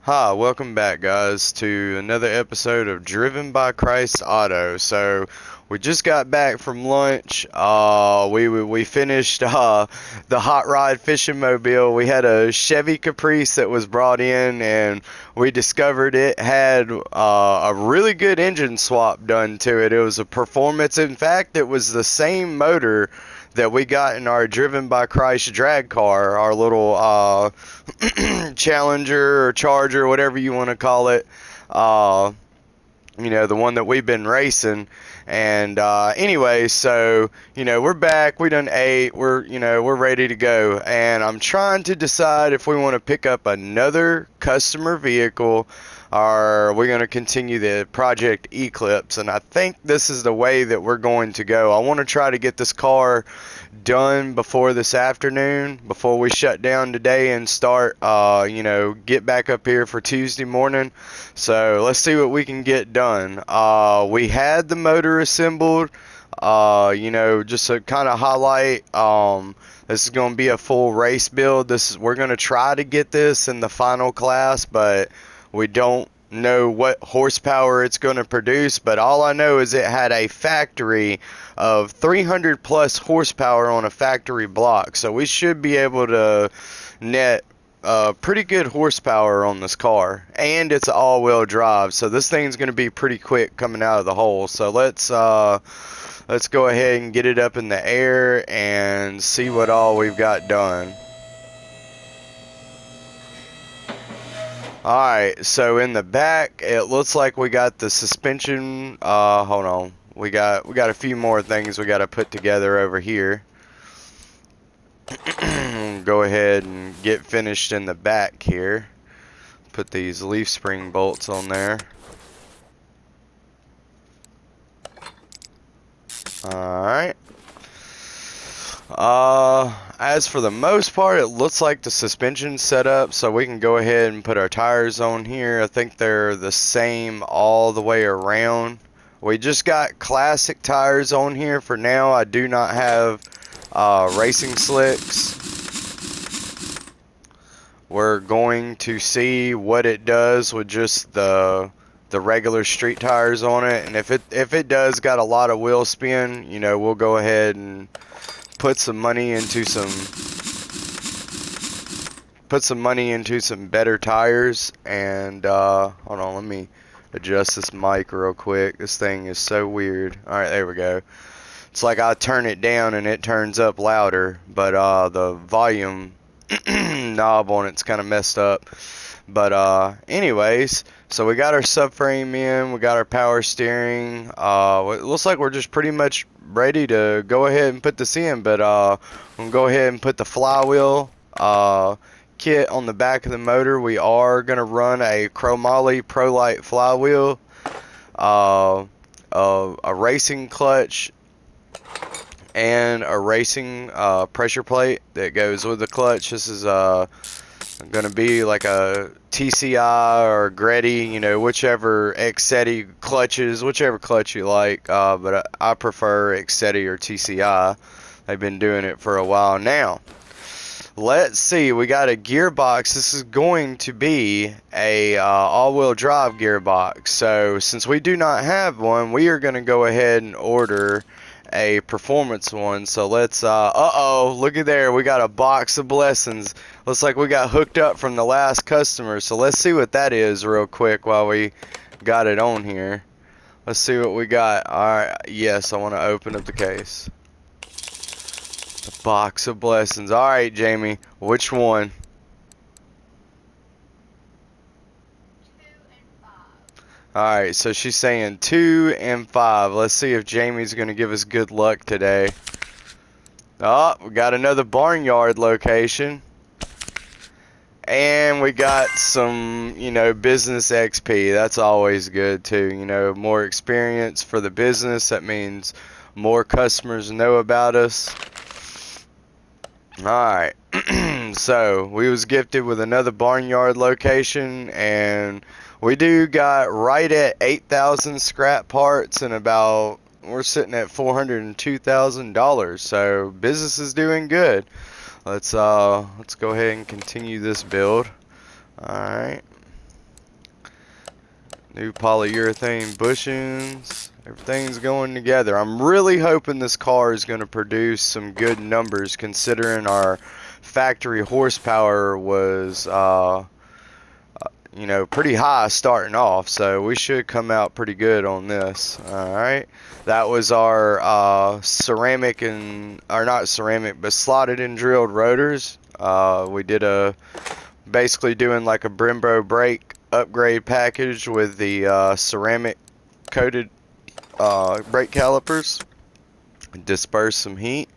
Hi, welcome back, guys, to another episode of Driven by Christ Auto. So, we just got back from lunch. We finished the hot rod fishing mobile. We had a Chevy Caprice that was brought in, and we discovered it had a really good engine swap done to it. It was a performance. In fact, it was the same motor that we got in our Driven by Christ drag car, our little Challenger or Charger, whatever you want to call it. Uh, the one that we've been racing. And anyway, so we're back. We done ate. We're ready to go. And I'm trying to decide if we want to pick up another customer vehicle, or are we going to continue the Project Eclipse. And I think this is the way that we're going to go. I want to try to get this car done before this afternoon, before we shut down today and start, get back up here for Tuesday morning. So let's see what we can get done. We had the motor assembled, just to kind of highlight, this is going to be a full race build. We're going to try to get this in the final class, but we don't know what horsepower it's going to produce. But all I know is it had a factory of 300 plus horsepower on a factory block, so we should be able to net pretty good horsepower on this car, and it's all-wheel drive, so this thing's going to be pretty quick coming out of the hole. So let's go ahead and get it up in the air and see what all we've got done. Alright, so in the back, it looks like we got the suspension. Hold on. We got a few more things we got to put together over here. Go ahead and get finished in the back here. Put these leaf spring bolts on there. Alright. As for the most part, it looks like the suspension's set up, so we can go ahead and put our tires on here. I think they're the same all the way around. We just got classic tires on here for now. I do not have racing slicks. We're going to see what it does with just the regular street tires on it, and if it does got a lot of wheel spin, we'll go ahead and put some money into some better tires. And hold on, let me adjust this mic real quick. This thing is so weird. Alright, there we go. It's like I turn it down and it turns up louder, but the volume knob on it's kind of messed up. But anyways, so we got our subframe in, we got our power steering. It looks like we're just pretty much ready to go ahead and put this in, but we'll go ahead and put the flywheel kit on the back of the motor. We are going to run a chromoly ProLite flywheel, a racing clutch, and a racing pressure plate that goes with the clutch. This is going to be like a TCI or Greddy, whichever Excetti clutches, whichever clutch you like, but I prefer Excetti or TCI. They've been doing it for a while now. Let's see, we got a gearbox. This is going to be a all-wheel drive gearbox. So since we do not have one, we are going to go ahead and order a performance one. So let's look at there, we got a box of blessings. Looks like we got hooked up from the last customer, so let's see what that is real quick while we got it on here. Let's see what we got. Alright, yes, I want to open up the case. The box of blessings. Alright, Jamie, which one? 2 and 5. Alright, so she's saying 2 and 5. Let's see if Jamie's going to give us good luck today. Oh, we got another barnyard location. And we got some, business XP. That's always good too. More experience for the business. That means more customers know about us. Alright. So, we was gifted with another barnyard location, and we do got right at 8,000 scrap parts, and we're sitting at $402,000. So, business is doing good. Let's go ahead and continue this build. Alright. New polyurethane bushings. Everything's going together. I'm really hoping this car is going to produce some good numbers, considering our factory horsepower was you know, pretty high starting off, so we should come out pretty good on this. Alright, that was our ceramic and, or not ceramic, but slotted and drilled rotors. We did basically doing like a Brembo brake upgrade package with the ceramic coated brake calipers. Disperse some heat.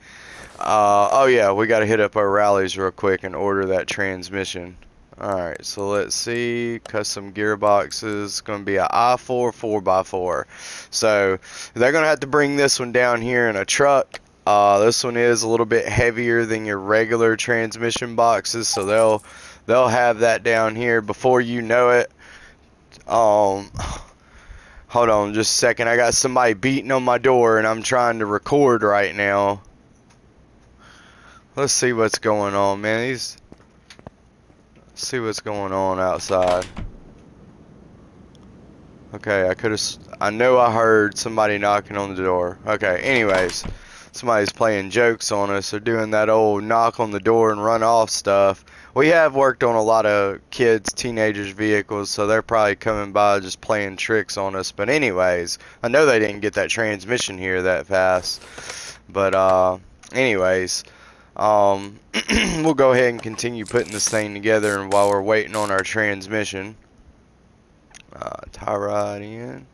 Oh yeah, we got to hit up our rallies real quick and order that transmission. Alright, so let's see. Custom gearboxes. It's going to be a i4 4x4. So they're going to have to bring this one down here in a truck. This one is a little bit heavier than your regular transmission boxes, so they'll have that down here before you know it. Hold on just a second. I got somebody beating on my door and I'm trying to record right now. Let's see what's going on, man. See what's going on outside. Okay, I know I heard somebody knocking on the door. Okay, anyways, somebody's playing jokes on us. They're doing that old knock on the door and run off stuff. We have worked on a lot of kids, teenagers' vehicles, so they're probably coming by just playing tricks on us. But anyways, I know they didn't get that transmission here that fast. But anyways, we'll go ahead and continue putting this thing together, and while we're waiting on our transmission, tie rod in.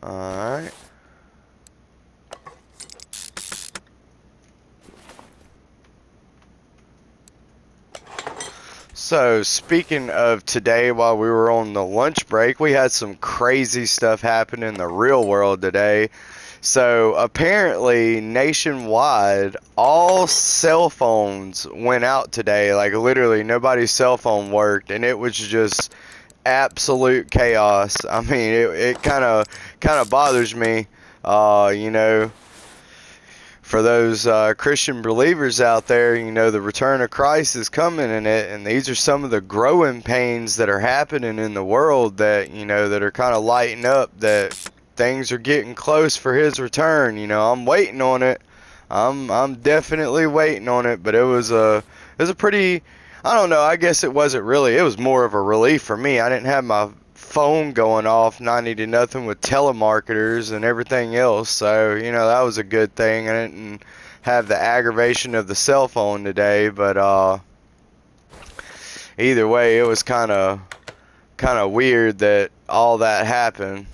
Alright. So, speaking of today, while we were on the lunch break, we had some crazy stuff happen in the real world today. So, apparently, nationwide, all cell phones went out today. Like, literally, nobody's cell phone worked, and it was just absolute chaos. I mean, it kind of bothers me, you know. For those Christian believers out there, you know, the return of Christ is coming in it, and these are some of the growing pains that are happening in the world that, you know, that are kind of lighting up that things are getting close for his return. You know, I'm waiting on it. I'm definitely waiting on it, but it was a pretty, I don't know, I guess it wasn't really, it was more of a relief for me. I didn't have my phone going off 90 to nothing with telemarketers and everything else, so you know, that was a good thing. I didn't have the aggravation of the cell phone today, but either way, it was kind of weird that all that happened.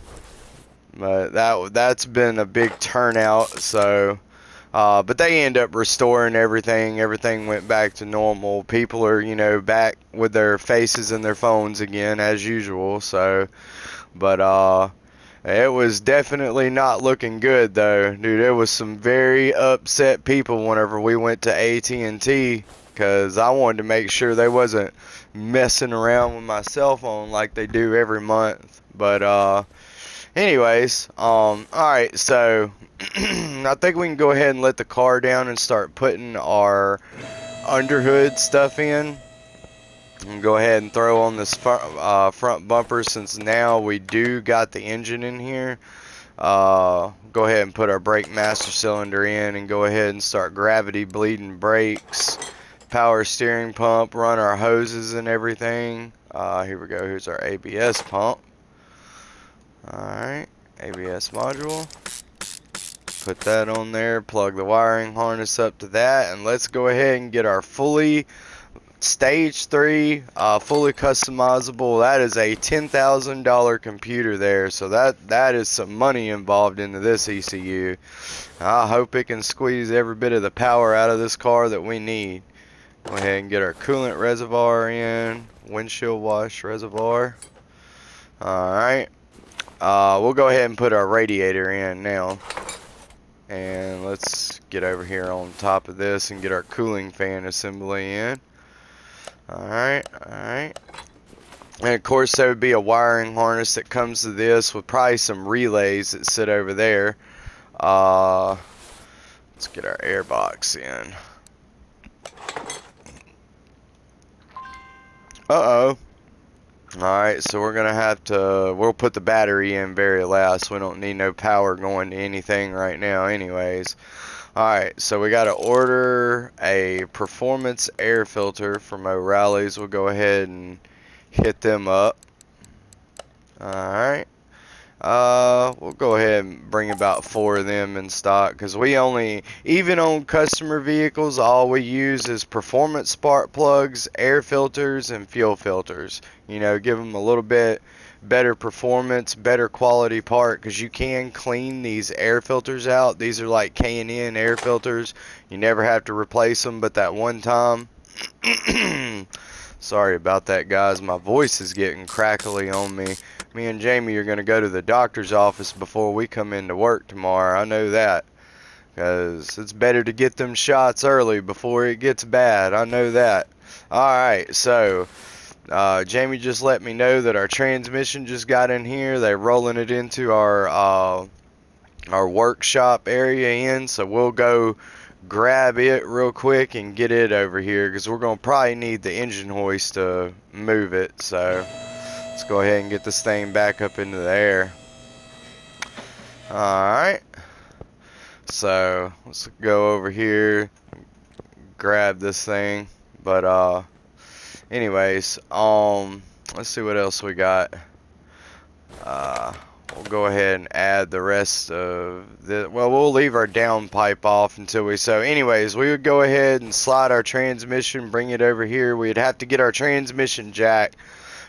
But that's been a big turnout. So but they end up restoring everything. Everything went back to normal. People are, you know, back with their faces in their phones again as usual. So, but it was definitely not looking good though, dude. There was some very upset people whenever we went to AT&T, because I wanted to make sure they wasn't messing around with my cell phone like they do every month. But anyways, alright, so I think we can go ahead and let the car down and start putting our underhood stuff in. And go ahead and throw on this front bumper, since now we do got the engine in here. Go ahead and put our brake master cylinder in and go ahead and start gravity bleeding brakes. Power steering pump, run our hoses and everything. Here we go, here's our ABS pump. Alright, ABS module. Put that on there, plug the wiring harness up to that, and let's go ahead and get our fully stage 3 fully customizable. That is a $10,000 computer there, so that is some money involved into this ECU. I hope it can squeeze every bit of the power out of this car that we need. Go ahead and get our coolant reservoir in, windshield wash reservoir. Alright, we'll go ahead and put our radiator in now. And let's get over here on top of this and get our cooling fan assembly in. Alright. And of course there would be a wiring harness that comes to this with probably some relays that sit over there. Let's get our air box in. Uh-oh. Alright, so we're going to have to, we'll put the battery in very last. We don't need no power going to anything right now anyways. Alright, so we got to order a performance air filter from O'Reilly's. We'll go ahead and hit them up. Alright. We'll go ahead and bring about 4 of them in stock, because we only, even on customer vehicles, all we use is performance spark plugs, air filters, and fuel filters. You know, give them a little bit better performance, better quality part, because you can clean these air filters out. These are like K&N air filters. You never have to replace them but that one time. Sorry about that, guys. My voice is getting crackly on me. Me and Jamie are going to go to the doctor's office before we come into work tomorrow. I know that, because it's better to get them shots early before it gets bad. I know that. Alright, so Jamie just let me know that our transmission just got in here. They're rolling it into our workshop area in, so we'll go grab it real quick and get it over here, because we're going to probably need the engine hoist to move it. So let's go ahead and get this thing back up into the air. Alright, so let's go over here, grab this thing. But anyways, let's see what else we got. We'll go ahead and add the rest of the, well, we'll leave our downpipe off until we, so anyways, we would go ahead and slide our transmission, bring it over here. We'd have to get our transmission jack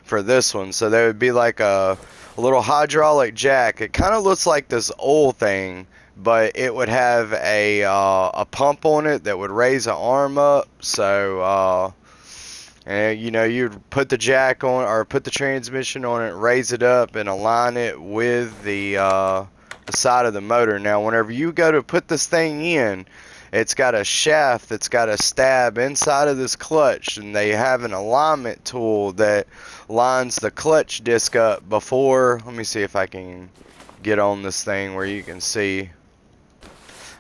for this one, so there would be like a little hydraulic jack. It kind of looks like this old thing, but it would have a pump on it that would raise an arm up. So and you know, you'd put the jack on, or put the transmission on it, raise it up, and align it with the side of the motor. Now, whenever you go to put this thing in, it's got a shaft that's got a stab inside of this clutch, and they have an alignment tool that lines the clutch disc up before. Let me see if I can get on this thing where you can see.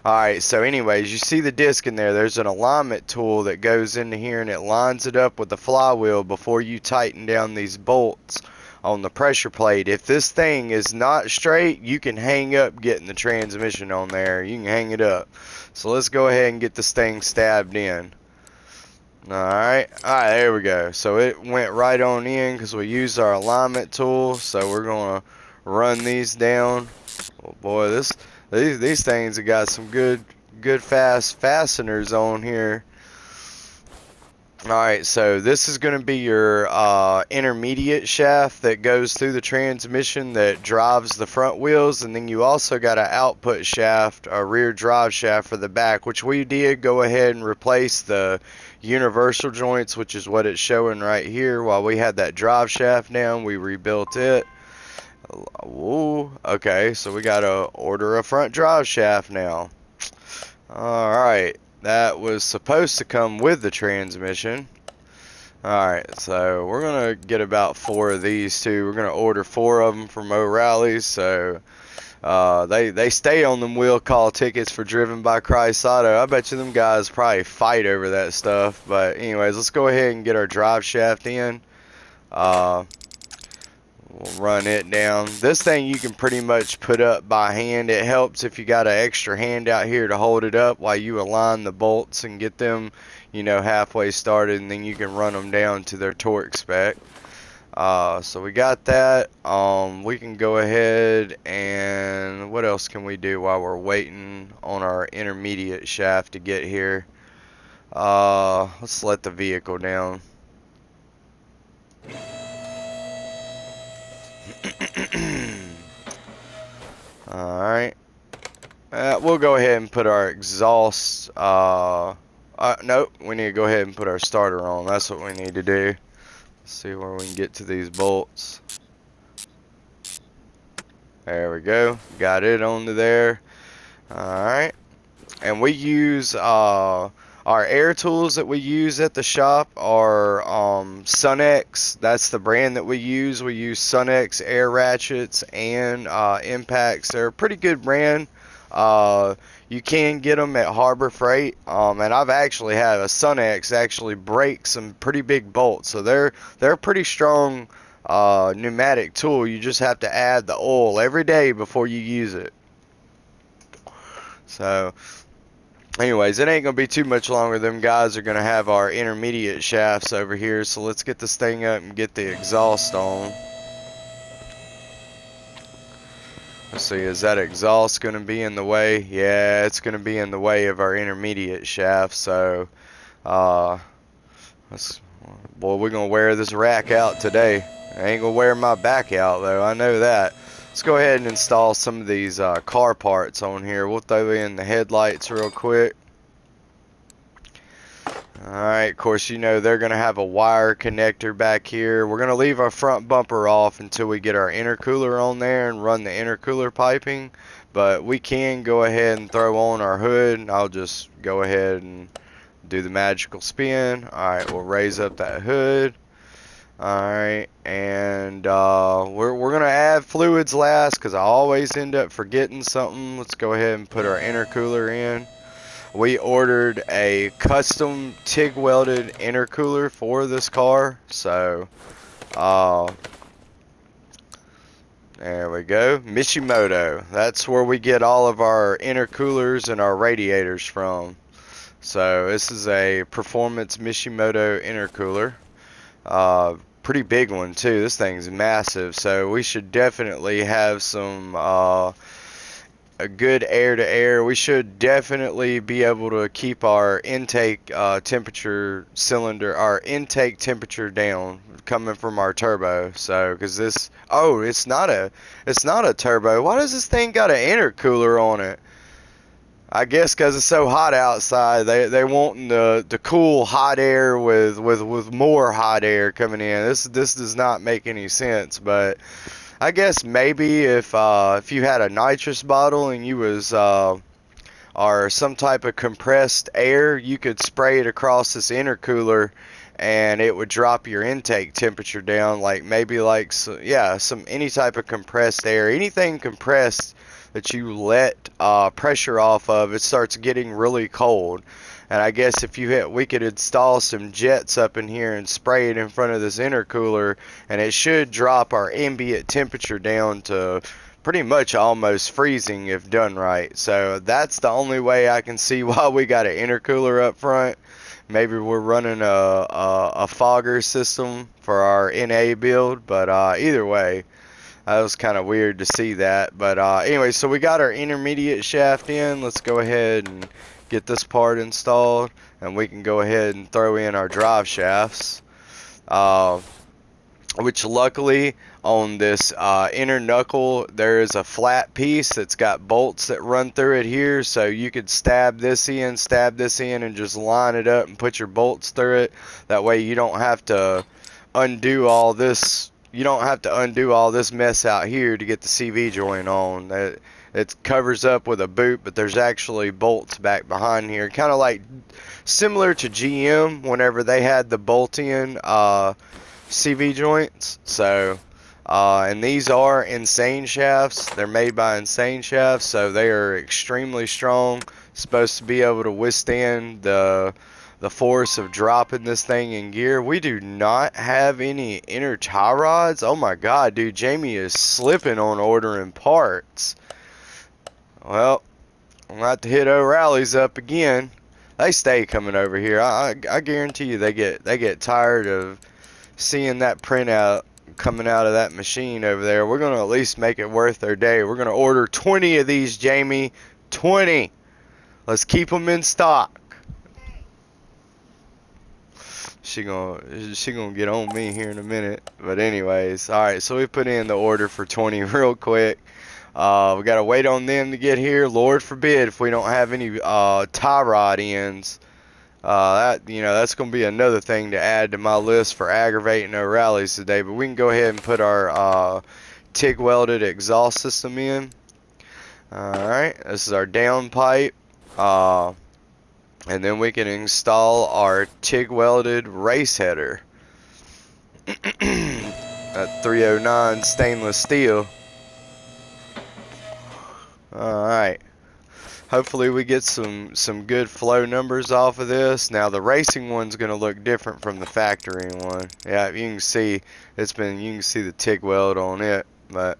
Alright, so anyways, you see the disc in there. There's an alignment tool that goes into here and it lines it up with the flywheel before you tighten down these bolts on the pressure plate. If this thing is not straight, you can hang up getting the transmission on there. You can hang it up. So let's go ahead and get this thing stabbed in. Alright, there we go. So it went right on in because we used our alignment tool. So we're going to run these down. Oh boy, these things have got some good fast fasteners on here. Alright, so this is going to be your intermediate shaft that goes through the transmission that drives the front wheels, and then you also got an output shaft, a rear drive shaft for the back, which we did go ahead and replace the universal joints, which is what it's showing right here. While we had that drive shaft down, we rebuilt it. Ooh, okay, so we got to order a front drive shaft now. Alright. That was supposed to come with the transmission. Alright, so we're going to get about 4 of these too. We're going to order 4 of them from O'Reilly's. So they stay on them wheel call tickets for DrivenByChrist Auto. I bet you them guys probably fight over that stuff. But anyways, let's go ahead and get our drive shaft in. We'll run it down. This thing you can pretty much put up by hand. It helps if you got an extra hand out here to hold it up while you align the bolts and get them, you know, halfway started, and then you can run them down to their torque spec. So we got that. We can go ahead and what else can we do while we're waiting on our intermediate shaft to get here? Let's let the vehicle down. Alright. We'll go ahead and put our exhaust. Nope, we need to go ahead and put our starter on. That's what we need to do. Let's see where we can get to these bolts. There we go. Got it onto there. Alright. And we use our air tools that we use at the shop are Sunex. That's the brand that we use. We use Sunex air ratchets and impacts. They're a pretty good brand. You can get them at Harbor Freight, and I've actually had a Sunex actually break some pretty big bolts, so they're a pretty strong pneumatic tool. You just have to add the oil every day before you use it. So anyways, it ain't gonna be too much longer. Them guys are gonna have our intermediate shafts over here, so let's get this thing up and get the exhaust on. Let's see, is that exhaust gonna be in the way? Yeah, it's gonna be in the way of our intermediate shaft. So boy, we're gonna wear this rack out today. I ain't gonna wear my back out though, I know that. Let's go ahead and install some of these car parts on here. We'll throw in the headlights real quick. Alright, of course, you know they're going to have a wire connector back here. We're going to leave our front bumper off until we get our intercooler on there and run the intercooler piping. But we can go ahead and throw on our hood, and I'll just go ahead and do the magical spin. Alright, we'll raise up that hood. Alright, and we're going to add fluids last because I always end up forgetting something. Let's go ahead and put our intercooler in. We ordered a custom TIG welded intercooler for this car, so there we go. Mishimoto. That's where we get all of our intercoolers and our radiators from. So this is a performance Mishimoto intercooler. Pretty big one too. This thing's massive, so we should definitely have some a good air to air. We should definitely be able to keep our intake temperature cylinder, our intake temperature down coming from our turbo. So because this, oh, it's not a turbo. Why does this thing got an intercooler on it? I guess because it's so hot outside, they wanting the cool hot air with more hot air coming in. This does not make any sense, but I guess maybe if you had a nitrous bottle and you was or some type of compressed air, you could spray it across this intercooler and it would drop your intake temperature down, like maybe like some any type of compressed air, anything compressed that you let pressure off of, it starts getting really cold. And I guess if we could install some jets up in here and spray it in front of this intercooler, and it should drop our ambient temperature down to pretty much almost freezing if done right. So that's the only way I can see why we got an intercooler up front. Maybe we're running a fogger system for our NA build, but either way, that was kind of weird to see that. But anyway, so we got our intermediate shaft in. Let's go ahead and get this part installed, and we can go ahead and throw in our drive shafts, which luckily on this inner knuckle there is a flat piece that's got bolts that run through it here, so you could stab this in, and just line it up and put your bolts through it. That way you don't have to undo all this. You don't have to undo all this mess out here to get the CV joint on. It covers up with a boot, but there's actually bolts back behind here, kind of like similar to GM whenever they had the bolt-in CV joints. So and these are Insane shafts. They're made by Insane shafts, so they are extremely strong, supposed to be able to withstand the force of dropping this thing in gear. We do not have any inner tie rods. Oh my god, dude, Jamie is slipping on ordering parts. Well, I'm gonna have to hit O'Reilly's up again. They stay coming over here. I guarantee you they get tired of seeing that printout coming out of that machine over there. We're gonna at least make it worth their day. We're gonna order 20 of these, Jamie. 20. Let's keep them in stock. She gonna get on me here in a minute. But anyways, alright, so we put in the order for 20 real quick. We gotta wait on them to get here. Lord forbid if we don't have any tie rod ends. That's gonna be another thing to add to my list for aggravating O'Reilly's today. But we can go ahead and put our TIG welded exhaust system in. Alright, this is our down pipe. And then we can install our TIG welded race header. That 309 stainless steel. Alright. Hopefully we get some good flow numbers off of this. Now the racing one's going to look different from the factory one. Yeah, you can see you can see the TIG weld on it, but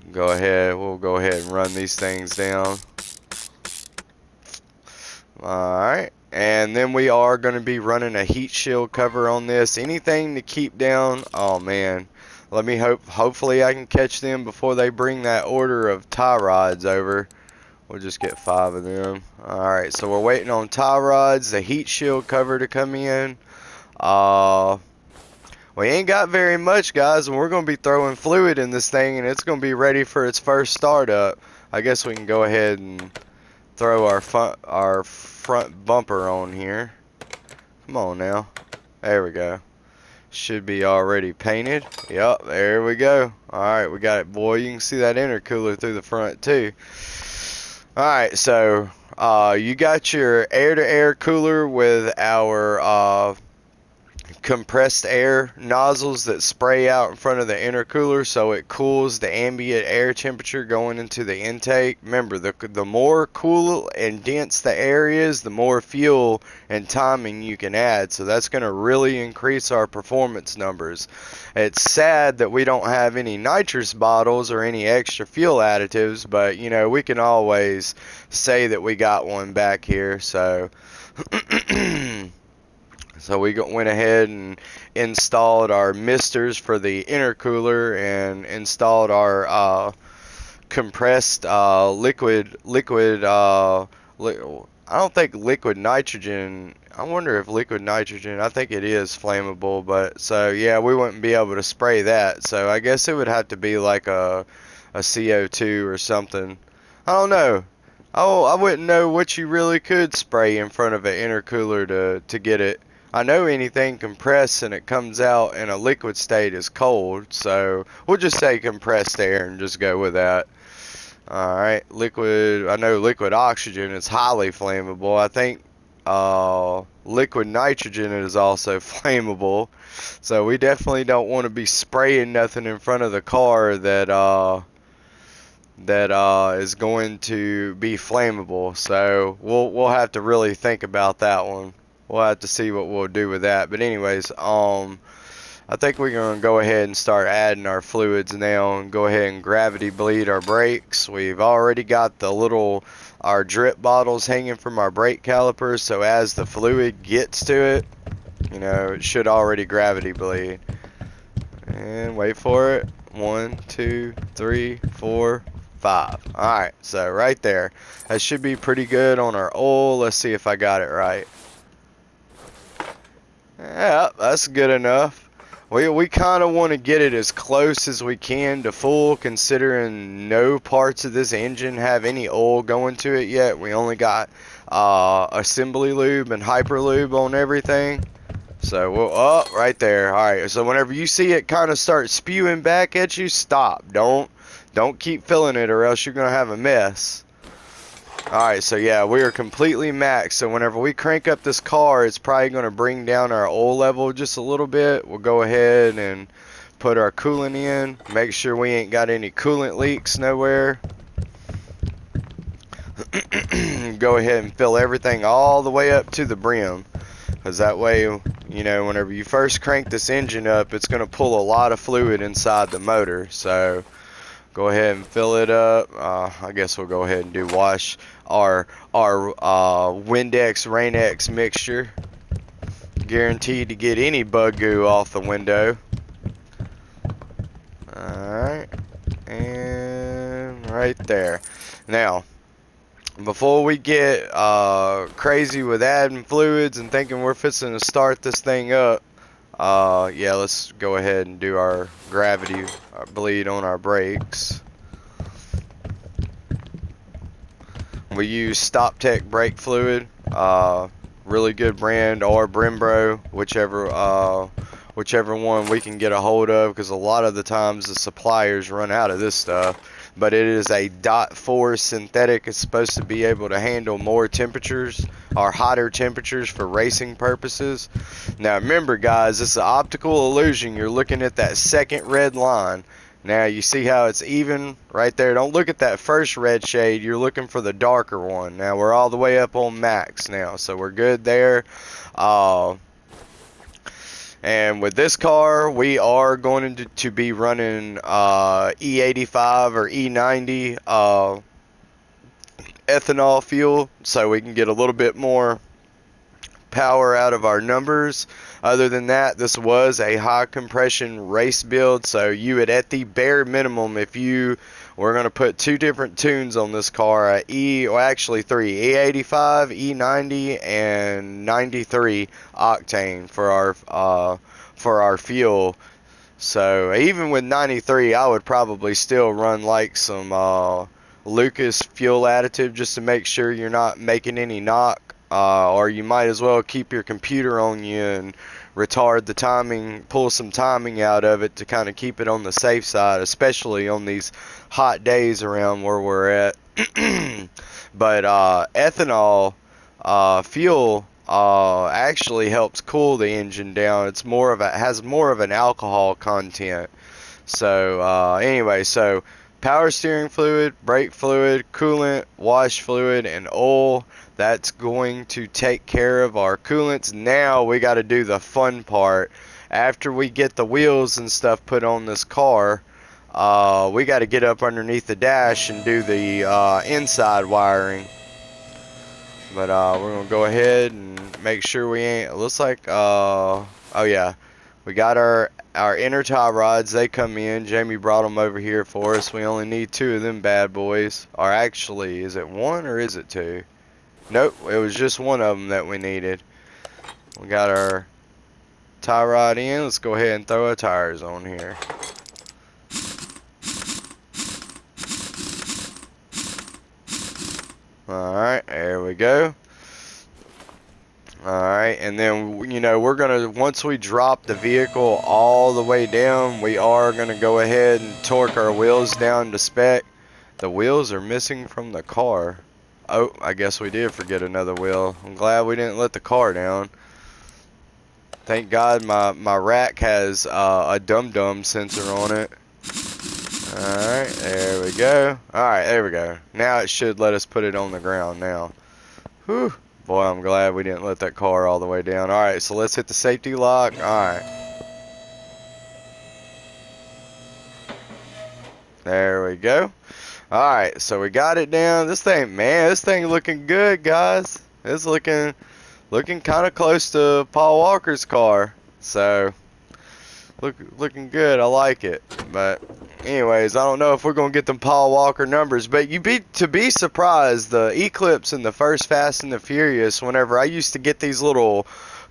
we'll go ahead and run these things down. Alright, and then we are going to be running a heat shield cover on this. Anything to keep down, oh man, let me hopefully I can catch them before they bring that order of tie rods over. We'll just get 5 of them. Alright, so we're waiting on tie rods, the heat shield cover to come in. We ain't got very much, guys, and we're going to be throwing fluid in this thing, and it's going to be ready for its first startup. I guess we can go ahead and throw our front bumper on here. Come on now. There we go. Should be already painted. Yep, there we go. Alright, we got it, boy. You can see that intercooler through the front, too. Alright, so you got your air-to-air cooler with our compressed air nozzles that spray out in front of the intercooler so it cools the ambient air temperature going into the intake. Remember, the more cool and dense the air is, the more fuel and timing you can add, so that's going to really increase our performance numbers. It's sad that we don't have any nitrous bottles or any extra fuel additives, but you know, we can always say that we got one back here. So So we went ahead and installed our misters for the intercooler and installed our compressed liquid. I don't think liquid nitrogen. I wonder if liquid nitrogen. I think it is flammable, but so yeah, we wouldn't be able to spray that. So I guess it would have to be like a CO2 or something. I don't know. Oh, I wouldn't know what you really could spray in front of an intercooler to get it. I know anything compressed and it comes out in a liquid state is cold, so we'll just say compressed air and just go with that. Alright, liquid, I know liquid oxygen is highly flammable. I think liquid nitrogen is also flammable, so we definitely don't want to be spraying nothing in front of the car that is going to be flammable. So we'll have to really think about that one. We'll have to see what we'll do with that. But anyways, I think we're going to go ahead and start adding our fluids now and go ahead and gravity bleed our brakes. We've already got our drip bottles hanging from our brake calipers, so as the fluid gets to it, you know, it should already gravity bleed. And wait for it. 1, 2, 3, 4, 5. Alright, so right there. That should be pretty good on our oil. Let's see if I got it right. Yeah, that's good enough. We kind of want to get it as close as we can to full, considering no parts of this engine have any oil going to it yet. We only got assembly lube and hyper lube on everything. So we'll right there. Alright, so whenever you see it kind of start spewing back at you, stop. Don't keep filling it, or else you're gonna have a mess. Alright, so yeah, we are completely maxed. So whenever we crank up this car, it's probably going to bring down our oil level just a little bit. We'll go ahead and put our coolant in. Make sure we ain't got any coolant leaks nowhere. Go ahead and fill everything all the way up to the brim. Because that way, you know, whenever you first crank this engine up, it's going to pull a lot of fluid inside the motor. So go ahead and fill it up. I guess we'll go ahead and wash our Windex Rain-X mixture. Guaranteed to get any bug goo off the window. Alright, and right there. Now, before we get crazy with adding fluids and thinking we're fixing to start this thing up, yeah, let's go ahead and do our gravity bleed on our brakes. We use StopTech brake fluid, really good brand, or Brembro, whichever one we can get a hold of, because a lot of the times the suppliers run out of this stuff. But it is a .4 synthetic. It's supposed to be able to handle more temperatures, or hotter temperatures, for racing purposes. Now remember, guys, it's an optical illusion. You're looking at that second red line. Now you see how it's even right there. Don't look at that first red shade. You're looking for the darker one. Now we're all the way up on max now, so we're good there. And with this car, we are going to be running E85 or E90 ethanol fuel, so we can get a little bit more power out of our numbers. Other than that, this was a high compression race build, so you would, at the bare minimum, if you were going to put two different tunes on this car, well actually three, E85, E90, and 93 octane for our fuel. So even with 93, I would probably still run like some Lucas fuel additive just to make sure you're not making any knock. Or you might as well keep your computer on you and retard the timing, pull some timing out of it to kind of keep it on the safe side, especially on these hot days around where we're at. But ethanol fuel actually helps cool the engine down. It's has more of an alcohol content. So anyway, so power steering fluid, brake fluid, coolant, wash fluid, and oil. That's going to take care of our coolants. Now we got to do the fun part. After we get the wheels and stuff put on this car, we got to get up underneath the dash and do the inside wiring. But we're going to go ahead and make sure we ain't, it looks like, oh yeah, we got our inner tie rods. They come in. Jamie brought them over here for us. We only need two of them bad boys. Or actually, is it one or is it two? Nope, it was just one of them that we needed. We got our tie rod in. Let's go ahead and throw our tires on here. Alright, there we go. Alright, and then, you know, we're going to, once we drop the vehicle all the way down, we are going to go ahead and torque our wheels down to spec. The wheels are missing from the car. Oh, I guess we did forget another wheel. I'm glad we didn't let the car down. Thank God my rack has a dum-dum sensor on it. Alright, there we go. Alright, there we go. Now it should let us put it on the ground now. Whew. Boy, I'm glad we didn't let that car all the way down. Alright, so let's hit the safety lock. Alright. There we go. Alright, so we got it down. This thing, man, this thing looking good, guys. It's looking kind of close to Paul Walker's car. So, looking good. I like it. But, anyways, I don't know if we're going to get them Paul Walker numbers. But to be surprised, the Eclipse and the first Fast and the Furious, whenever I used to get these little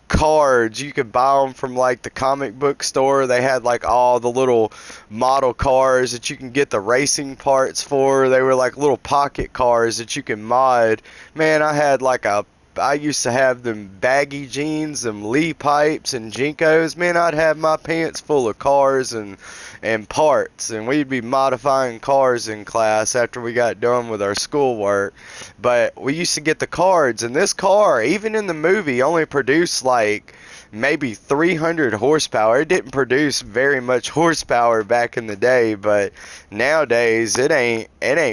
cards, you could buy them from like the comic book store. They had like all the little model cars that you can get the racing parts for. They were like little pocket cars that you can mod. Man, I used to have them baggy jeans, them Lee pipes and Jinkos. Man, I'd have my pants full of cars and parts, and we'd be modifying cars in class after we got done with our schoolwork. But we used to get the cards, and this car, even in the movie, only produced like maybe 300 horsepower. It didn't produce very much horsepower back in the day, but nowadays it ain't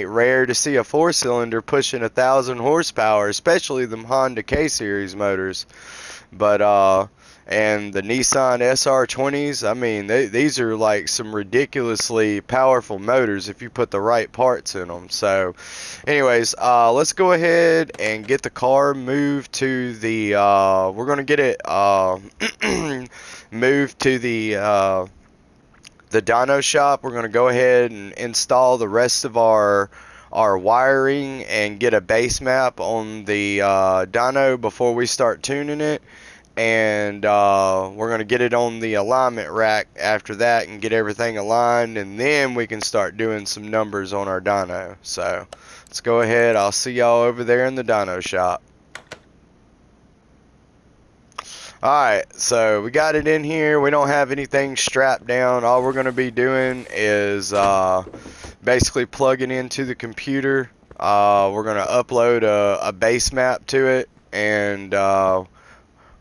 rare to see a four-cylinder pushing 1,000 horsepower, especially them Honda K-Series motors. But and the Nissan SR20s, I mean, these are like some ridiculously powerful motors if you put the right parts in them. So, anyways, let's go ahead and get the car moved to the, we're going to get it moved to the dyno shop. We're going to go ahead and install the rest of our wiring and get a base map on the dyno before we start tuning it. And we're going to get it on the alignment rack after that and get everything aligned, and then we can start doing some numbers on our dyno. So let's go ahead. I'll see y'all over there in the dyno shop. Alright, so we got it in here. We don't have anything strapped down. All we're going to be doing is basically plugging into the computer. We're going to upload a base map to it, and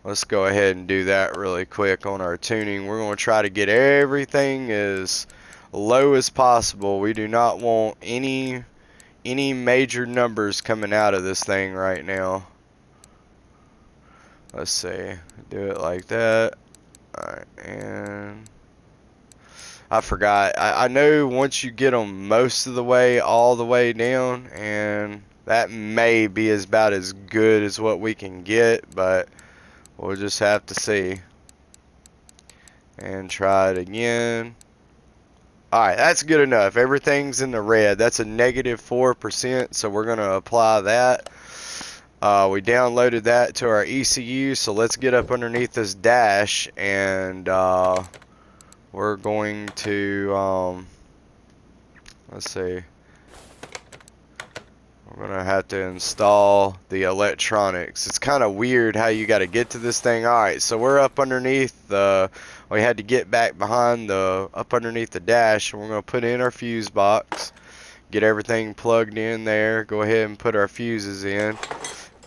let's go ahead and do that really quick on our tuning. We're going to try to get everything as low as possible. We do not want any major numbers coming out of this thing right now. Let's see, do it like that. Alright, and I forgot. I know once you get them most of the way, all the way down, and that may be about as good as what we can get, but we'll just have to see. And try it again. Alright, that's good enough. Everything's in the red. That's a -4%, so we're going to apply that. We downloaded that to our ECU, so let's get up underneath this dash, and we're going to, let's see, we're going to have to install the electronics. It's kind of weird how you got to get to this thing. Alright, so we're up underneath we had to get back behind up underneath the dash, and we're going to put in our fuse box, get everything plugged in there, go ahead and put our fuses in.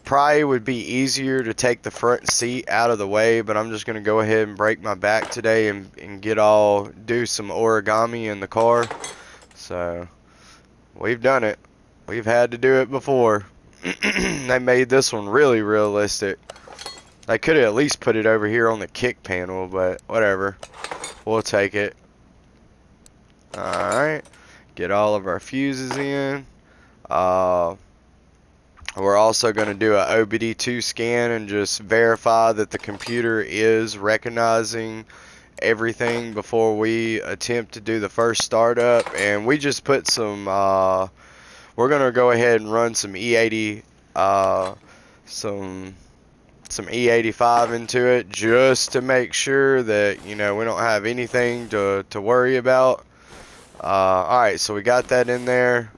Probably would be easier to take the front seat out of the way, but I'm just going to go ahead and break my back today and do some origami in the car. So, we've done it. We've had to do it before. They made this one really realistic. They could have at least put it over here on the kick panel, but whatever. We'll take it. Alright. Get all of our fuses in. We're also going to do an OBD2 scan and just verify that the computer is recognizing everything before we attempt to do the first startup. And we just put some, we're going to go ahead and run some E80, some E85 into it just to make sure that, you know, we don't have anything to worry about. Alright, so we got that in there.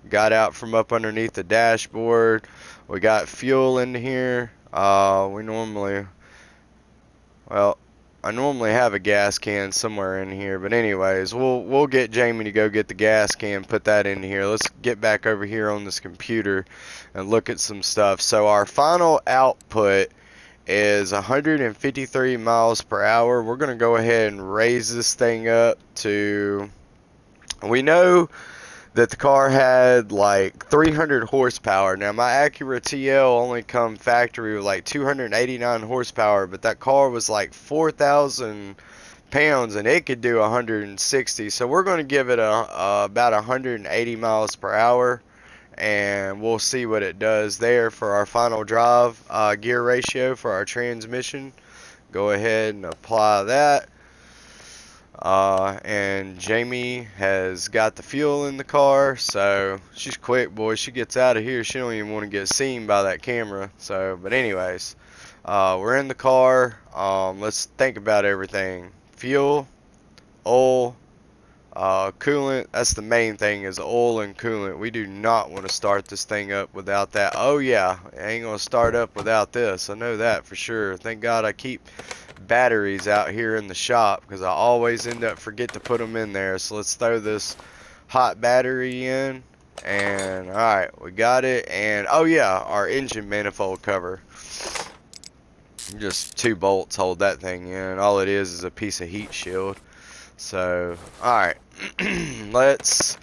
Got out from up underneath the dashboard. We got fuel in here. I normally have a gas can somewhere in here, but anyways, we'll get Jamie to go get the gas can, put that in here. Let's get back over here on this computer and look at some stuff. So our final output is 153 miles per hour. We're going to go ahead and raise this thing up to, we know that the car had like 300 horsepower. Now my Acura TL only come factory with like 289 horsepower, but that car was like 4,000 pounds and it could do 160. So we're going to give it about 180 miles per hour, and we'll see what it does there for our final drive gear ratio for our transmission. Go ahead and apply that. And Jamie has got the fuel in the car, so she's quick, boy. She gets out of here, she don't even want to get seen by that camera. So, but anyways, we're in the car. Let's think about everything. Fuel, oil, coolant. That's the main thing, is oil and coolant. We do not want to start this thing up without that. Oh yeah, it ain't gonna start up without this. I know that for sure. Thank God I keep batteries out here in the shop, because I always end up forget to put them in there. So let's throw this hot battery in, and alright, we got it. And oh yeah, our engine manifold cover. Just 2 bolts hold that thing in. All it is a piece of heat shield. So alright, let's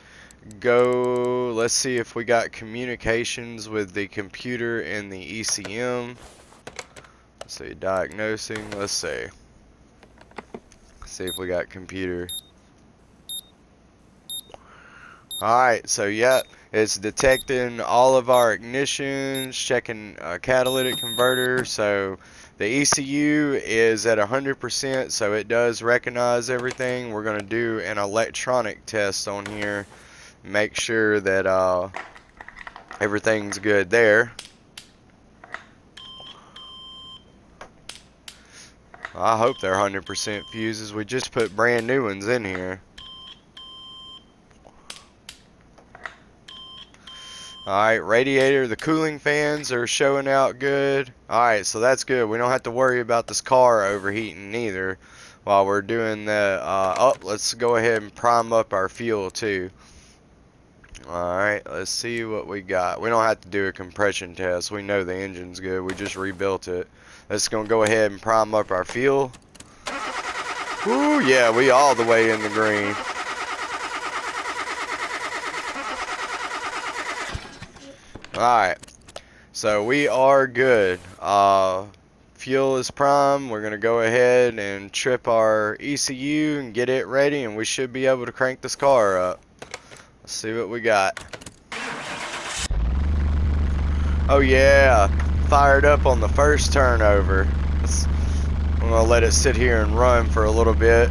go. Let's see if we got communications with the computer and the ECM. Let's see, diagnosing. Let's see. See if we got computer. Alright, so yeah, it's detecting all of our ignitions, checking catalytic converter. So the ECU is at 100%, so it does recognize everything. We're going to do an electronic test on here, make sure that everything's good there. I hope they're 100% fuses. We just put brand new ones in here. Alright, radiator, the cooling fans are showing out good. Alright, so that's good. We don't have to worry about this car overheating either while we're doing the, let's go ahead and prime up our fuel too. Alright, let's see what we got. We don't have to do a compression test. We know the engine's good. We just rebuilt it. Let's go ahead and prime up our fuel. Ooh, yeah, we all the way in the green. Alright, so we are good. Fuel is prime. We're going to go ahead and trip our ECU and get it ready, and we should be able to crank this car up. Let's see what we got. Oh yeah, fired up on the first turnover. I'm going to let it sit here and run for a little bit.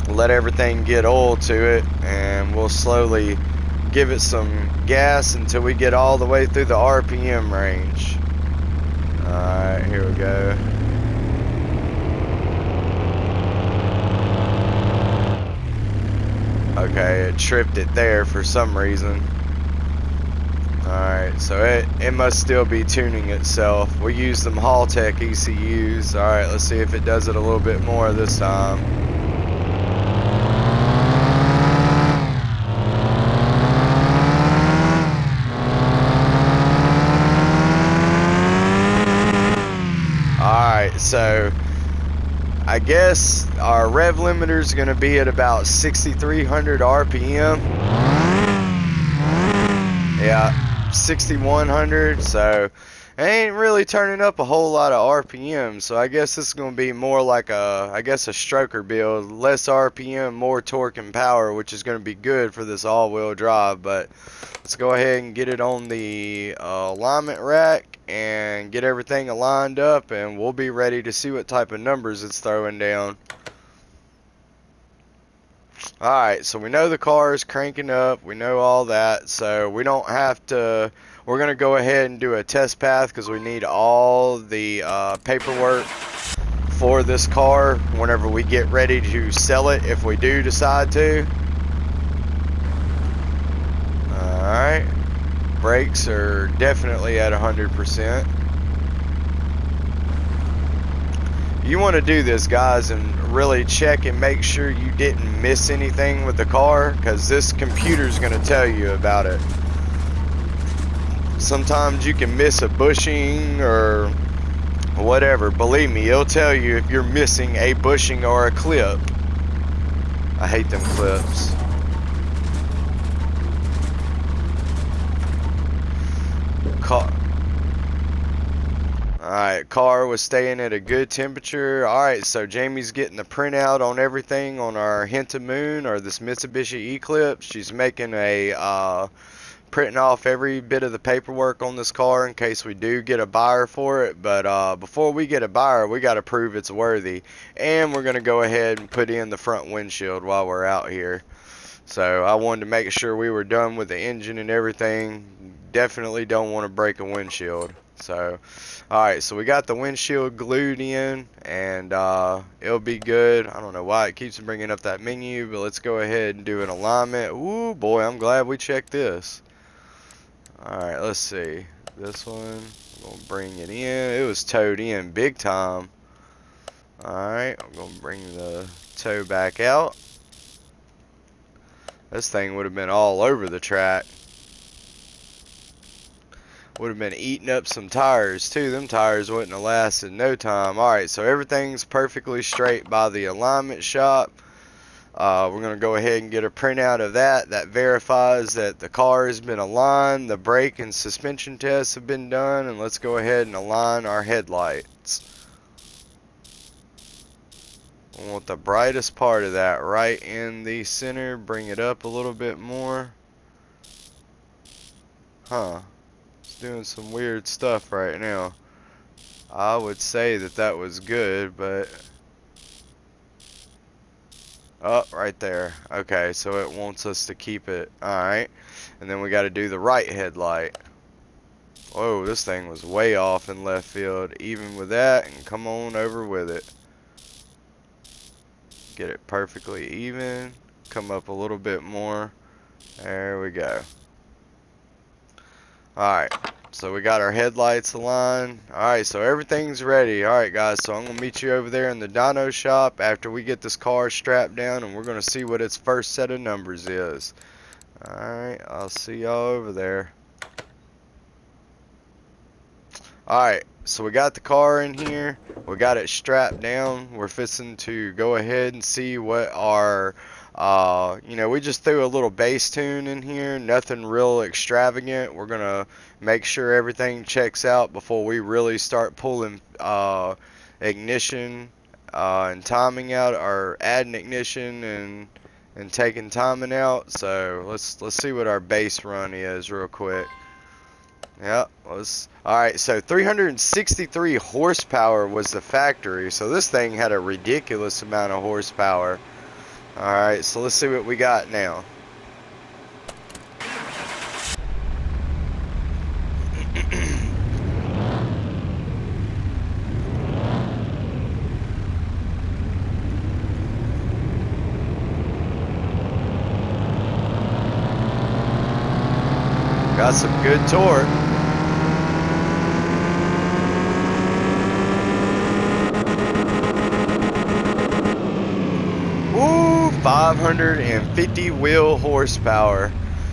Let everything get oil to it, and we'll slowly give it some gas until we get all the way through the RPM range. Alright, here we go. Okay, it tripped it there for some reason. Alright, so it must still be tuning itself. We use them Haltech ECUs. Alright, let's see if it does it a little bit more this time. Alright, so I guess our rev limiter is going to be at about 6,300 RPM. Yeah, 6,100. So it ain't really turning up a whole lot of RPM. So I guess this is going to be more like a stroker build. Less RPM, more torque and power, which is going to be good for this all-wheel drive. But let's go ahead and get it on the alignment rack and get everything aligned up, and we'll be ready to see what type of numbers it's throwing down. Alright, so we know the car is cranking up, we know all that, so we don't have to, we're going to go ahead and do a test path because we need all the paperwork for this car whenever we get ready to sell it, if we do decide to. Alright, brakes are definitely at 100%. You want to do this, guys, and really check and make sure you didn't miss anything with the car, because this computer is going to tell you about it. Sometimes you can miss a bushing or whatever. Believe me, it'll tell you if you're missing a bushing or a clip. I hate them clips. Alright, car was staying at a good temperature. Alright, so Jamie's getting the printout on everything on our Hinta Moon, or this Mitsubishi Eclipse. She's making a printing off every bit of the paperwork on this car in case we do get a buyer for it. But before we get a buyer, we got to prove it's worthy. And we're going to go ahead and put in the front windshield while we're out here. So I wanted to make sure we were done with the engine and everything. Definitely don't want to break a windshield. So, alright, so we got the windshield glued in, and it'll be good. I don't know why it keeps bringing up that menu, but let's go ahead and do an alignment. Ooh, boy, I'm glad we checked this. Alright, let's see. This one, I'm going to bring it in. It was towed in big time. Alright, I'm going to bring the tow back out. This thing would have been all over the track. Would have been eating up some tires too. Them tires wouldn't have lasted no time. Alright, so everything's perfectly straight by the alignment shop. We're going to go ahead and get a printout of that. That verifies that the car has been aligned. The brake and suspension tests have been done. And let's go ahead and align our headlights. I want the brightest part of that right in the center. Bring it up a little bit more. Huh. It's doing some weird stuff right now. I would say that that was good, but... Oh, right there. Okay, so it wants us to keep it. Alright. And then we got to do the right headlight. Whoa, this thing was way off in left field. Even with that, and come on over with it. Get it perfectly even. Come up a little bit more. There we go. Alright, so we got our headlights aligned. Alright, so everything's ready. Alright guys, so I'm going to meet you over there in the dyno shop after we get this car strapped down, and we're going to see what its first set of numbers is. Alright, I'll see y'all over there. Alright, so we got the car in here. We got it strapped down. We're fixing to go ahead and see what our You know, we just threw a little bass tune in here, nothing real extravagant. We're gonna make sure everything checks out before we really start pulling ignition and timing out, or adding ignition and taking timing out. So let's see what our base run is real quick. Yep, alright, so 363 horsepower was the factory, so this thing had a ridiculous amount of horsepower. Alright, so let's see what we got now. Got some good torque. Woo, 550 wheel horsepower.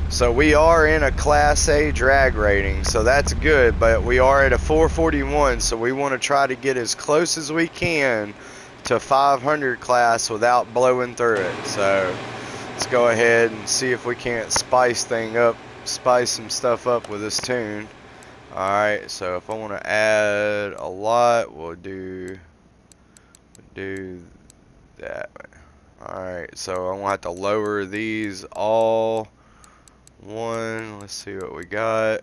So we are in a Class A drag rating, so that's good, but we are at a 441, so we want to try to get as close as we can to 500 class without blowing through it. So let's go ahead and see if we can't spice some stuff up with this tune. Alright, so if I want to add a lot, we'll do that. Alright, so I'm going to have to lower these all one. Let's see what we got.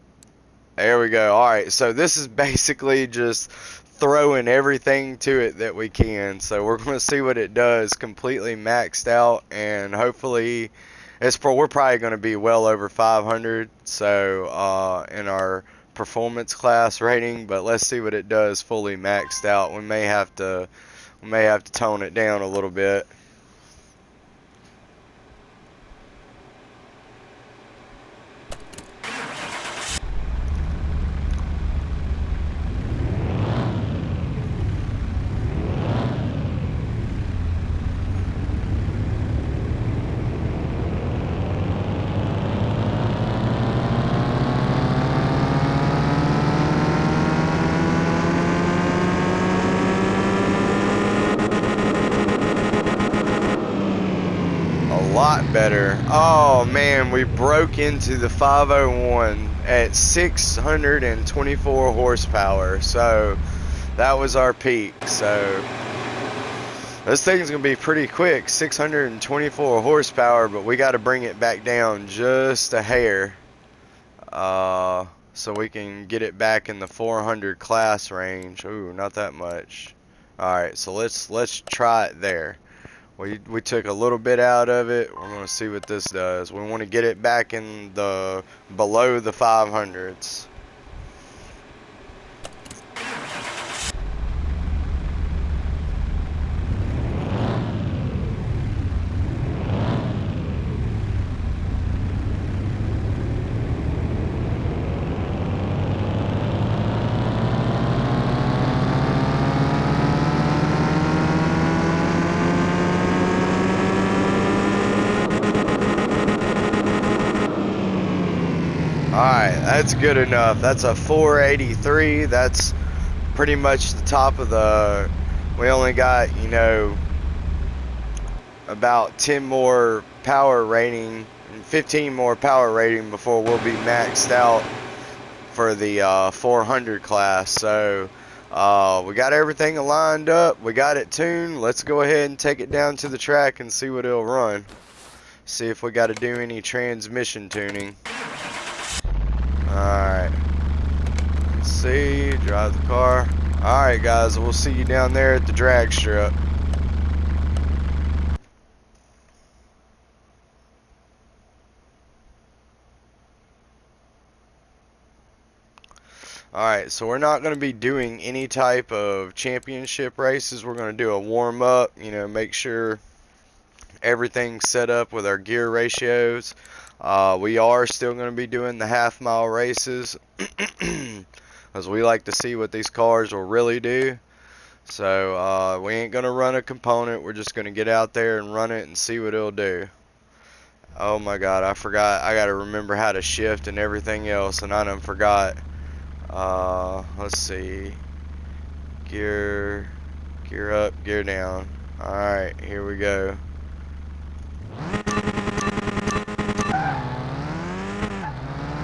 There we go. Alright, so this is basically just throwing everything to it that we can. So we're going to see what it does completely maxed out, and hopefully we're probably going to be well over 500 so in our performance class rating, but let's see what it does fully maxed out. We may have to tone it down a little bit. Lot better. Oh man, we broke into the 501 at 624 horsepower, so that was our peak. So this thing's gonna be pretty quick, 624 horsepower, but we got to bring it back down just a hair so we can get it back in the 400 class range. Ooh, not that much. Alright, so let's try it there. We took a little bit out of it. We're going to see what this does. We want to get it back in the below the 500s. Alright, that's good enough. That's a 483. That's pretty much the top of the... We only got, you know, about 10 more power rating and 15 more power rating before we'll be maxed out for the 400 class. So we got everything lined up. We got it tuned. Let's go ahead and take it down to the track and see what it'll run. See if we got to do any transmission tuning. Alright, let's see, drive the car. Alright guys, we'll see you down there at the drag strip. Alright, so we're not going to be doing any type of championship races. We're going to do a warm up, you know, make sure everything's set up with our gear ratios. We are still going to be doing the half-mile races because we like to see what these cars will really do. So we ain't going to run a component. We're just going to get out there and run it and see what it'll do. Oh my god, I forgot. I got to remember how to shift and everything else, and I done forgot. Let's see. Gear up, gear down. Alright, here we go.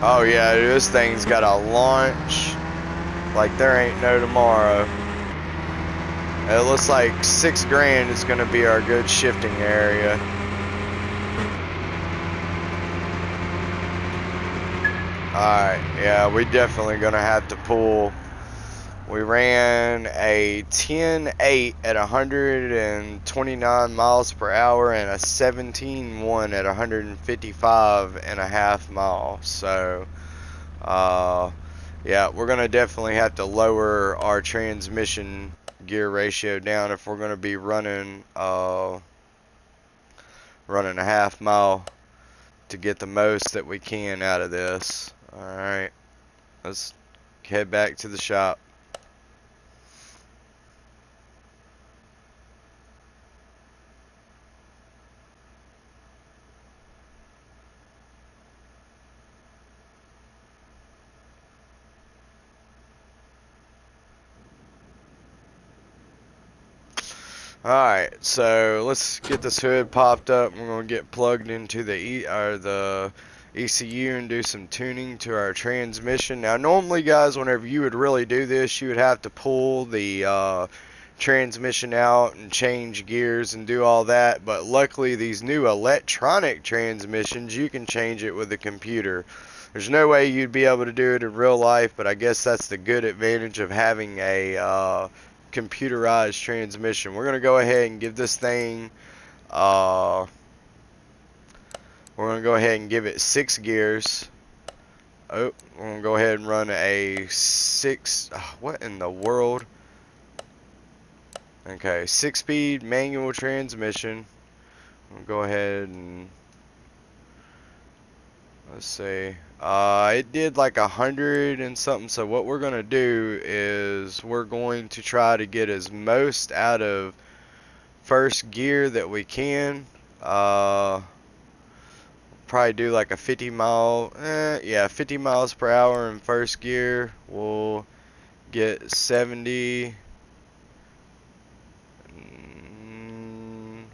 Oh yeah, this thing's got a launch like there ain't no tomorrow. It looks like $6,000 is going to be our good shifting area. Alright, yeah, we definitely going to have to pull. We ran a 10.8 at 129 miles per hour and a 17.1 at 155.5 miles. So, yeah, we're going to definitely have to lower our transmission gear ratio down if we're going to be running running a half mile to get the most that we can out of this. Alright, let's head back to the shop. Alright, so let's get this hood popped up. We're going to get plugged into the ECU and do some tuning to our transmission. Now normally guys, whenever you would really do this, you would have to pull the transmission out and change gears and do all that, but luckily these new electronic transmissions, you can change it with the computer. There's no way you'd be able to do it in real life, but I guess that's the good advantage of having a computerized transmission. We're going to go ahead and give this thing we're going to go ahead and give it 6 gears. Oh, we're going to go ahead and run a 6, what in the world? Okay, 6-speed manual transmission. We'll go ahead and let's see. It did like 100 and something. So what we're gonna do is we're going to try to get as most out of first gear that we can. Probably do like a 50 miles per hour in first gear. We'll get 70.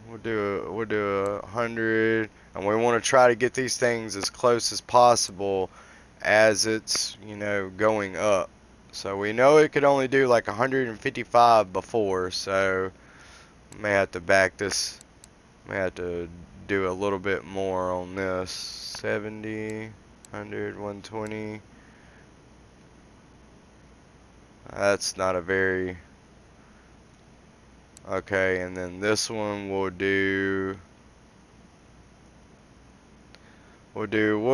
We'll do 100, and we want to try to get these things as close as possible as it's, you know, going up. So we know it could only do like 155 before, so may have to back this, may have to do a little bit more on this. 70, 100, 120. That's not a very okay, and then this one we'll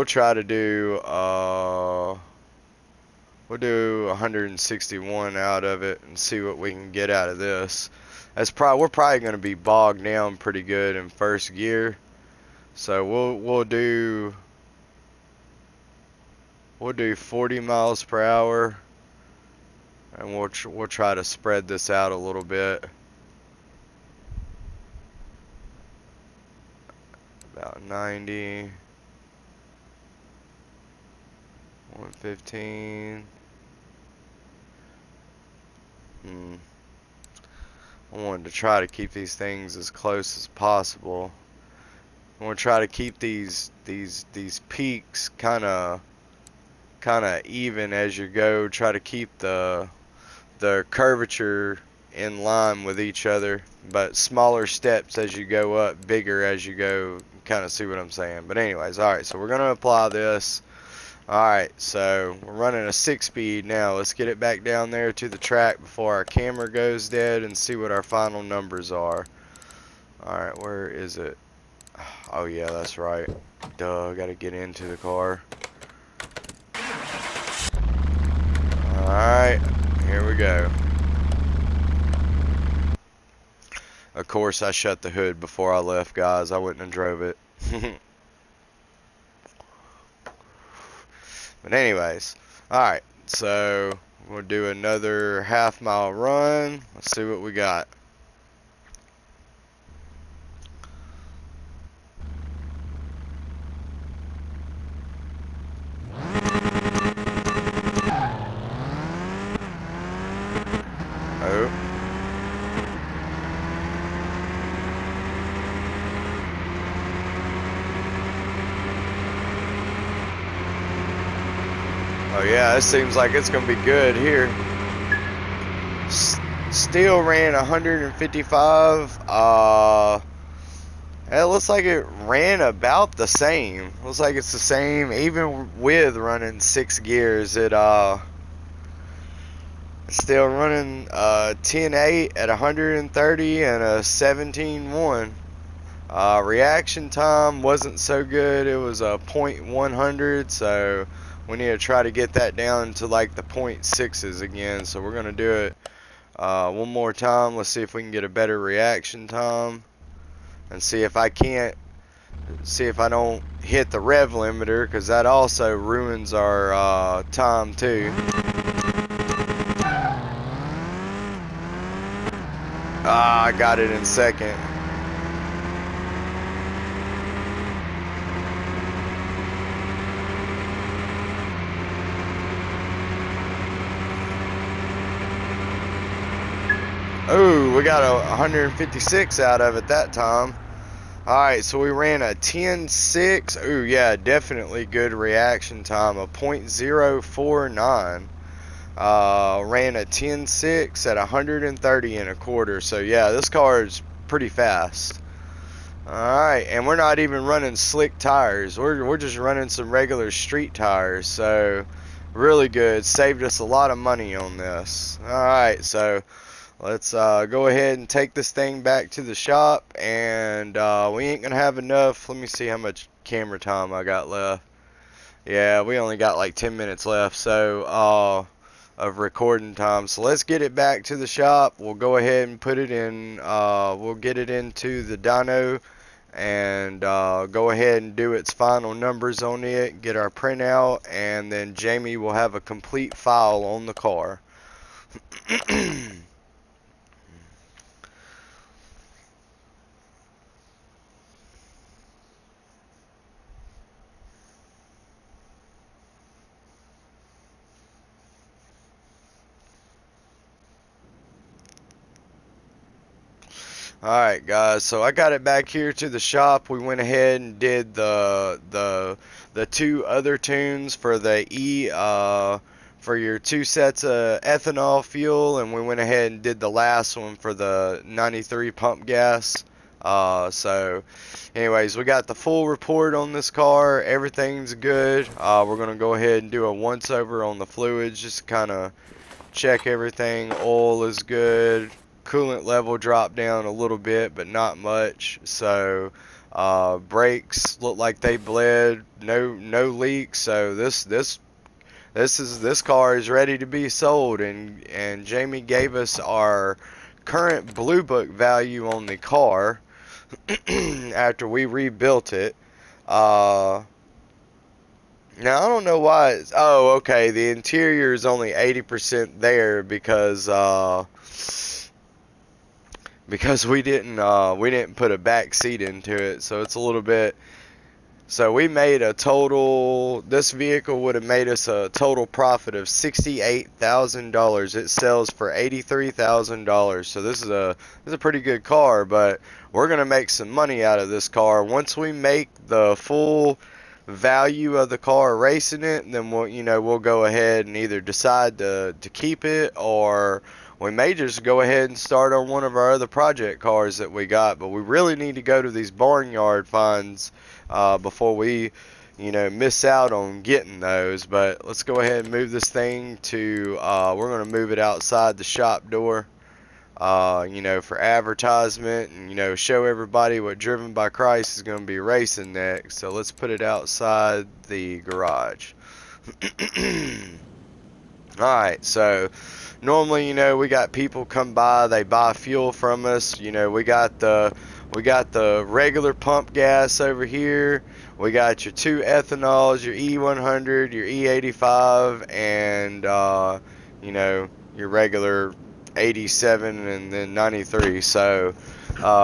try to do we'll do 161 out of it and see what we can get out of this. We're probably going to be bogged down pretty good in first gear. So we'll do 40 miles per hour, and we'll try to spread this out a little bit. About 90, 115. I wanted to try to keep these things as close as possible. I want to try to keep these peaks kind of even as you go. Try to keep the curvature in line with each other, but smaller steps as you go up, bigger as you go. Kind of see what I'm saying. But anyways, all right. So we're gonna apply this. All right. So we're running a 6-speed now. Let's get it back down there to the track before our camera goes dead and see what our final numbers are. All right. Where is it? Oh yeah, that's right. Duh. Got to get into the car. All right. Here we go. Of course, I shut the hood before I left, guys. I wouldn't have drove it. But anyways, alright, so we'll do another half-mile run. Let's see what we got. Oh. Yeah, it seems like it's gonna be good here. Still ran 155. It looks like it ran about the same. Looks like it's the same, even with running 6 gears. It's still running 10.8 at 130 and a 17.1. Reaction time wasn't so good. It was a 0.100, so we need to try to get that down to like the 0.6s again. So we're gonna do it one more time. Let's see if we can get a better reaction time, and see if I don't hit the rev limiter, because that also ruins our time too. I got it in second. Oh, we got a 156 out of it that time. Alright, so we ran a 10.6. Oh yeah, definitely good reaction time, a 0.049. Ran a 10.6 at 130 and a quarter. So yeah, this car is pretty fast. Alright, and we're not even running slick tires. We're just running some regular street tires. So really good. Saved us a lot of money on this. Alright, so let's go ahead and take this thing back to the shop, and we ain't gonna have enough. Let me see how much camera time I got left. Yeah, we only got like 10 minutes left, so of recording time. So let's get it back to the shop. We'll go ahead and put it in, we'll get it into the dyno, and go ahead and do its final numbers on it, get our printout, and then Jamie will have a complete file on the car. Alright guys, so I got it back here to the shop. We went ahead and did the 2 other tunes for the for your 2 sets of ethanol fuel, and we went ahead and did the last one for the 93 pump gas. So anyways, we got the full report on this car. Everything's good. We're gonna go ahead and do a once over on the fluids, just to kind of check everything. Oil is good. Coolant level dropped down a little bit, but not much. So brakes look like they bled. No leaks. So this car is ready to be sold. And Jamie gave us our current Blue Book value on the car after we rebuilt it. Now I don't know why it's, oh okay, the interior is only 80% there because we didn't put a back seat into it, so it's a little bit. So we made a total, this vehicle would have made us a total profit of $68,000. It sells for $83,000. So this is a pretty good car, but we're gonna make some money out of this car once we make the full value of the car racing it. Then we'll go ahead and either decide to keep it, or we may just go ahead and start on one of our other project cars that we got. But we really need to go to these barnyard finds before we miss out on getting those. But let's go ahead and move this thing to we're going to move it outside the shop door, for advertisement, and show everybody what DrivenByChrist is going to be racing next. So let's put it outside the garage. Alright, so normally, we got people come by, they buy fuel from us. We got the regular pump gas over here. We got your 2 ethanols, your E100, your E85, and your regular 87 and then 93. So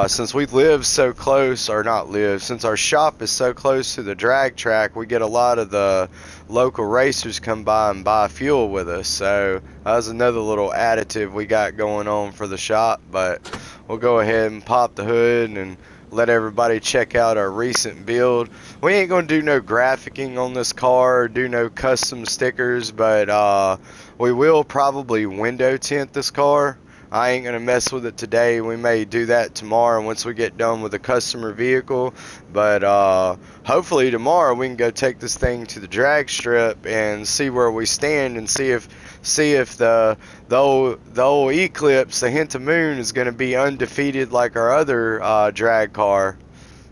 since we live so close, or not live, since our shop is so close to the drag track, we get a lot of the local racers come by and buy fuel with us. So that was another little additive we got going on for the shop. But we'll go ahead and pop the hood and let everybody check out our recent build. We ain't gonna do no graphicing on this car or do no custom stickers, but we will probably window tint this car. I ain't gonna mess with it today. We may do that tomorrow once we get done with the customer vehicle. But hopefully tomorrow we can go take this thing to the drag strip and see where we stand and see if the old Eclipse, the Hint of Moon, is gonna be undefeated like our other drag car.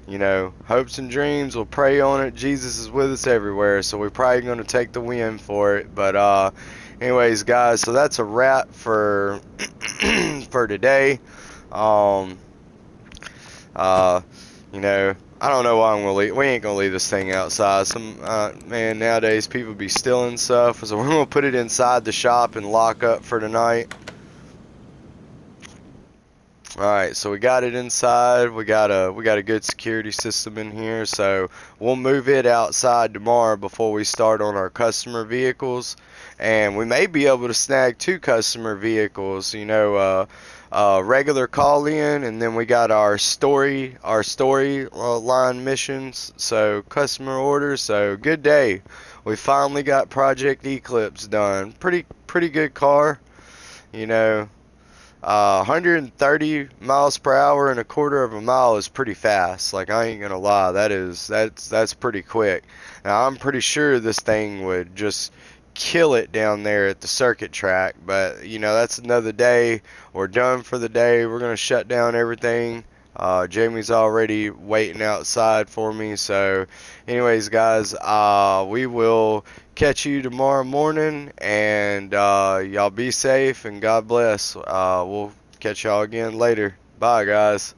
You know, hopes and dreams, we'll pray on it. Jesus is with us everywhere, so we're probably going to take the win for it. But anyways, guys, so that's a wrap for for today. Um, you know, I don't know why I'm gonna leave. We ain't gonna leave this thing outside. Man, nowadays people be stealing stuff, so we're gonna put it inside the shop and lock up for tonight. Alright, so we got it inside. We got a good security system in here, so we'll move it outside tomorrow before we start on our customer vehicles. And we may be able to snag 2 customer vehicles, you know, regular call in, and then we got our story line missions, so customer orders. So good day. We finally got Project Eclipse done. Pretty good car, you know. 130 miles per hour in a quarter of a mile is pretty fast. Like, I ain't gonna lie, that's pretty quick. Now, I'm pretty sure this thing would just kill it down there at the circuit track, but you know, that's another day. We're done for the day. We're gonna shut down everything. Jamie's already waiting outside for me. So anyways, guys, we will catch you tomorrow morning, and y'all be safe and God bless. We'll catch y'all again later. Bye, guys.